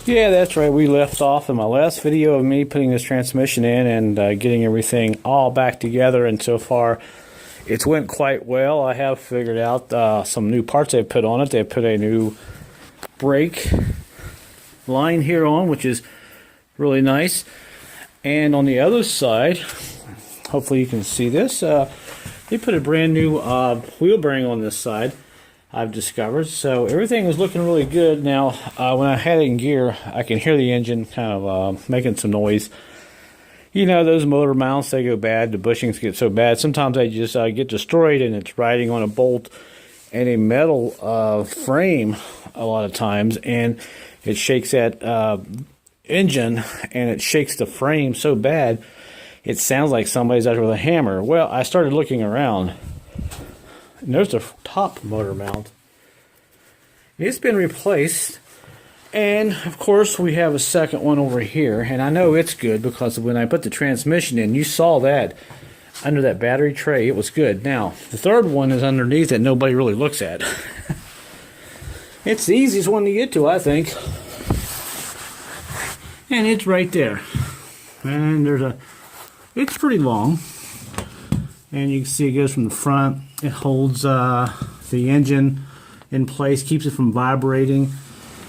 Yeah, that's right. We left off in my last video of me putting this transmission in and getting everything all back together, and so far it's went quite well. I have figured out some new parts they've put on it. They've put a new brake line here on, which is really nice. And on the other side, hopefully you can see this, they put a brand new wheel bearing on this side, I've discovered. So everything is looking really good. Now, when I had it in gear, I can hear the engine kind of making some noise. You know, those motor mounts, they go bad. The bushings get so bad. Sometimes they just get destroyed, and it's riding on a bolt and a metal frame a lot of times, and it shakes that engine, and it shakes the frame so bad, it sounds like somebody's out there with a hammer. Well, I started looking around, and there's the top motor mount. It's been replaced, and of course we have a second one over here, and I know it's good because when I put the transmission in, you saw that under that battery tray, it was good. Now, the third one is underneath that nobody really looks at. It's the easiest one to get to, I think. And it's right there. And it's pretty long. And you can see it goes from the front. It holds the engine in place, keeps it from vibrating.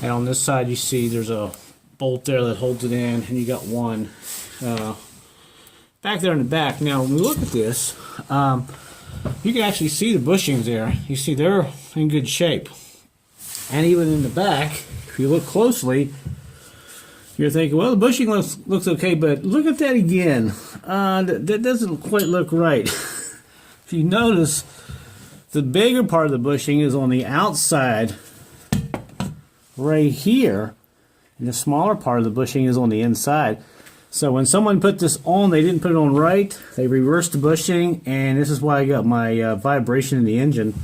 And on this side you see there's a bolt there that holds it in, and you got one back there in the back. Now when we look at this, you can actually see the bushings there. You see they're in good shape. And even in the back, if you look closely, you're thinking, well, the bushing looks okay, but look at that again. That doesn't quite look right. If you notice, the bigger part of the bushing is on the outside right here, and the smaller part of the bushing is on the inside. So when someone put this on, they didn't put it on right. They reversed the bushing, and this is why I got my vibration in the engine.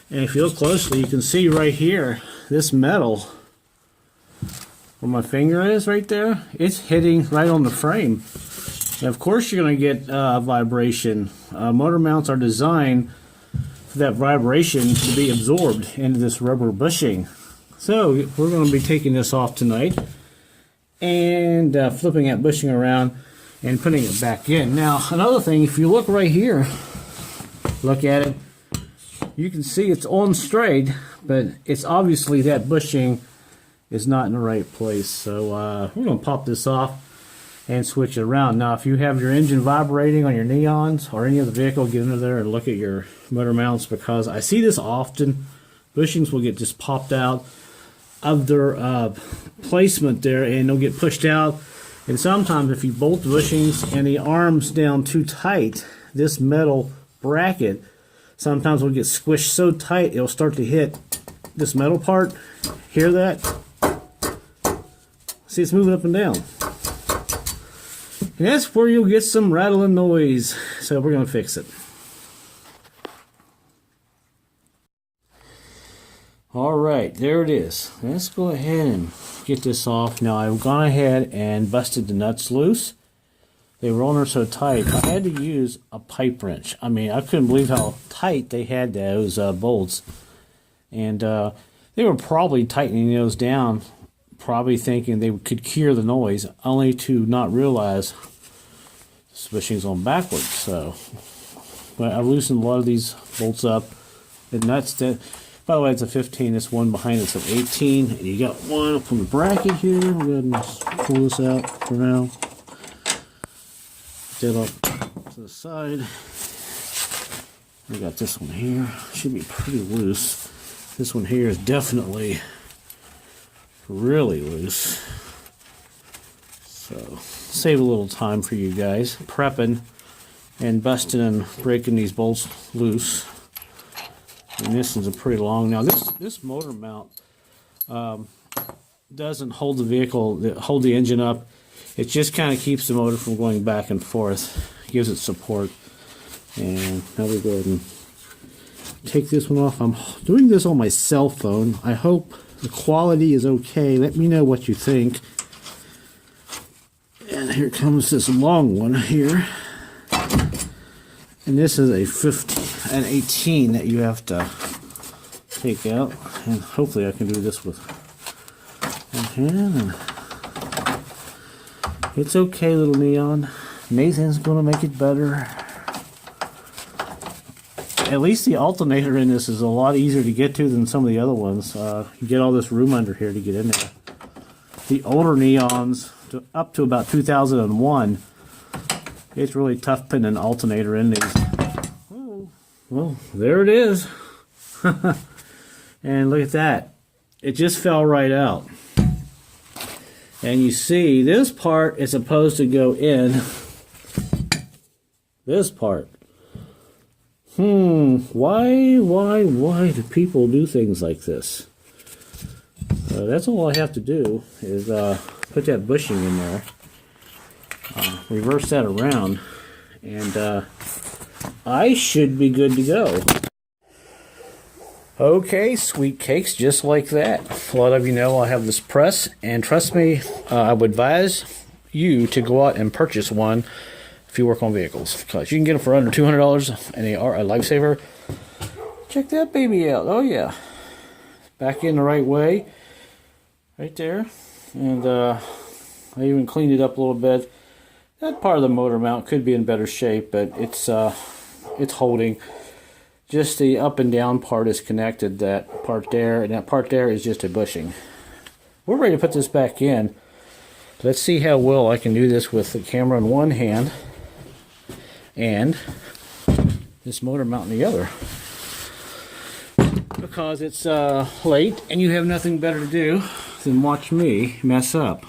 And if you look closely, you can see right here, this metal, where my finger is right there, it's hitting right on the frame. And of course you're going to get vibration. Motor mounts are designed for that vibration to be absorbed into this rubber bushing. So we're going to be taking this off tonight and flipping that bushing around and putting it back in. Now another thing, if you look right here, look at it, you can see it's on straight, but it's obviously that bushing is not in the right place. So we're going to pop this off and switch it around. Now if you have your engine vibrating on your Neons or any other vehicle, get under there and look at your motor mounts, because I see this often. Bushings will get just popped out of their placement there, and they'll get pushed out. And sometimes if you bolt the bushings and the arms down too tight, this metal bracket sometimes will get squished so tight it'll start to hit this metal part. Hear that? See, it's moving up and down. And that's where you'll get some rattling noise. So we're going to fix it. Alright, there it is. Let's go ahead and get this off. Now I've gone ahead and busted the nuts loose. They were on there so tight, I had to use a pipe wrench. I mean, I couldn't believe how tight they had those bolts. And they were probably tightening those down, probably thinking they could cure the noise, only to not realize this bushing's on backwards. So, but I loosened a lot of these bolts up. The nuts that, by the way, it's a 15. This one behind it's an 18. And you got one from the bracket here. We'll go ahead and pull this out for now. Get up to the side. We got this one here. Should be pretty loose. This one here is definitely really loose. So save a little time for you guys prepping and busting and breaking these bolts loose. And this is a pretty long. Now this motor mount doesn't hold the vehicle, hold the engine up. It just kind of keeps the motor from going back and forth, gives it support. And now we go ahead and take this one off. I'm doing this on my cell phone. I hope the quality is okay. Let me know what you think. And here comes this long one here. And this is a 15, an 18 that you have to take out. And hopefully I can do this with And it's okay, little Neon. Nathan's gonna make it better. At least the alternator in this is a lot easier to get to than some of the other ones. You get all this room under here to get in there. The older Neons, up to about 2001, it's really tough putting an alternator in these. Oh, well, there it is. And look at that. It just fell right out. And you see, this part is supposed to go in. This part. Why do people do things like this? That's all I have to do is put that bushing in there, reverse that around, and I should be good to go. Okay, sweet cakes, just like that. A lot of you know I have this press, and trust me, I would advise you to go out and purchase one if you work on vehicles, because you can get them for under $200 and they are a lifesaver. Check that baby out. Oh yeah, back in the right way, right there. And I even cleaned it up a little bit. That part of the motor mount could be in better shape, but it's holding. Just the up and down part is connected, that part there, and that part there is just a bushing. We're ready to put this back in. Let's see how well I can do this with the camera in one hand and this motor mount in the other. Because it's late and you have nothing better to do than watch me mess up.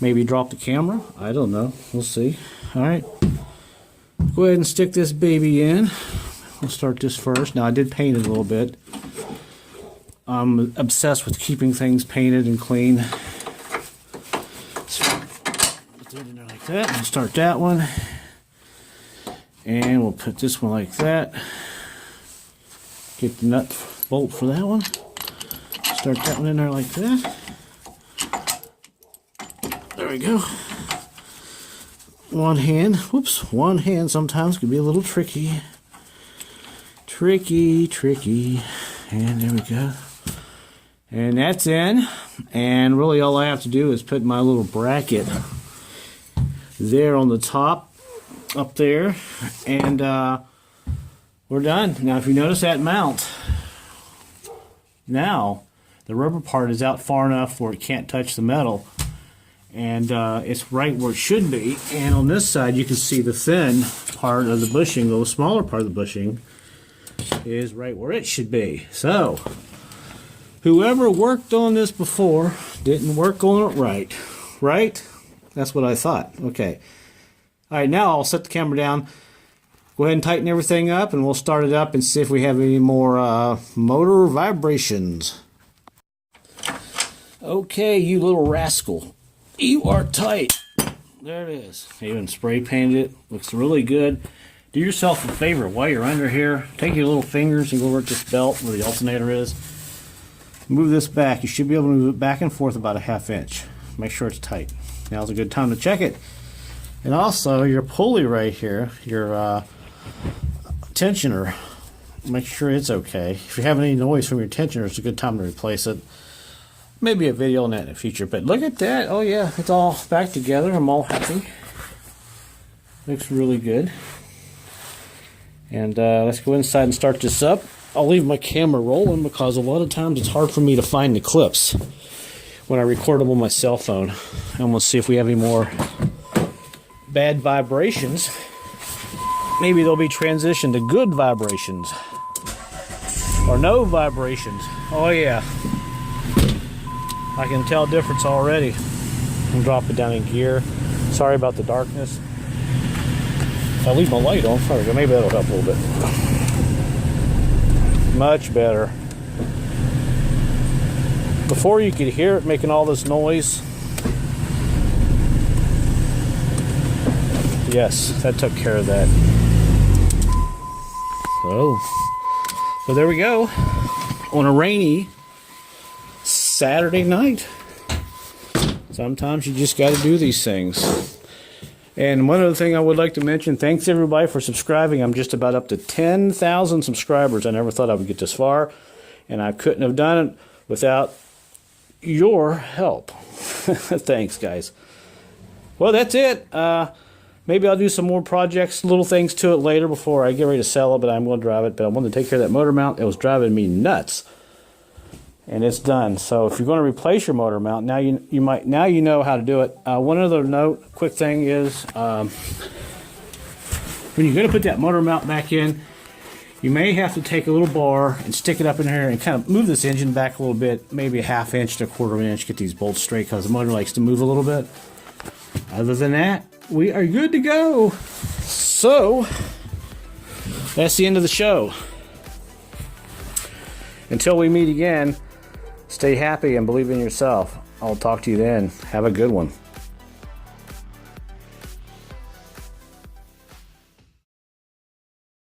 Maybe drop the camera? I don't know. We'll see. Alright. Go ahead and stick this baby in. We'll start this first. Now I did paint it a little bit. I'm obsessed with keeping things painted and clean. So, put it in there like that. We'll start that one. And we'll put this one like that. Get the nut bolt for that one. Start that one in there like that. There we go. One hand. Whoops. One hand sometimes can be a little tricky. Tricky. And there we go. And that's in. And really all I have to do is put my little bracket there on the top, up there. And we're done. Now if you notice that mount, now the rubber part is out far enough where it can't touch the metal. And it's right where it should be. And on this side you can see the thin part of the bushing, the smaller part of the bushing, is right where it should be. So whoever worked on this before didn't work on it right. Right? That's what I thought. Okay. Alright, now I'll set the camera down. Go ahead and tighten everything up and we'll start it up and see if we have any more motor vibrations. Okay, you little rascal. You are tight. There it is. I even spray painted it. Looks really good. Do yourself a favor while you're under here. Take your little fingers and go over at this belt where the alternator is. Move this back. You should be able to move it back and forth about a ½ inch. Make sure it's tight. Now's a good time to check it. And also your pulley right here, your tensioner, make sure it's okay. If you have any noise from your tensioner, it's a good time to replace it. Maybe a video on that in the future, but look at that. Oh yeah, it's all back together. I'm all happy. Looks really good. And let's go inside and start this up. I'll leave my camera rolling because a lot of times it's hard for me to find the clips when I record them on my cell phone. And we'll see if we have any more bad vibrations. Maybe they'll be transitioned to good vibrations. Or no vibrations. Oh yeah. I can tell a difference already. I'll drop it down in gear. Sorry about the darkness. If I leave my light on, there we go. Maybe that'll help a little bit. Much better. Before you could hear it making all this noise. Yes, that took care of that. So there we go. On a rainy Saturday night. Sometimes you just got to do these things. And one other thing I would like to mention, thanks everybody for subscribing. I'm just about up to 10,000 subscribers. I never thought I would get this far, and I couldn't have done it without your help. Thanks, guys. Well, that's it. Maybe I'll do some more projects, little things to it later before I get ready to sell it, but I'm going to drive it. But I wanted to take care of that motor mount. It was driving me nuts. And it's done. So if you're going to replace your motor mount, now you know how to do it. One other note, quick thing is, when you're going to put that motor mount back in, you may have to take a little bar and stick it up in here and kind of move this engine back a little bit, maybe a ½ inch to a ¼ inch, get these bolts straight because the motor likes to move a little bit. Other than that, we are good to go. So, that's the end of the show. Until we meet again, stay happy and believe in yourself. I'll talk to you then. Have a good one.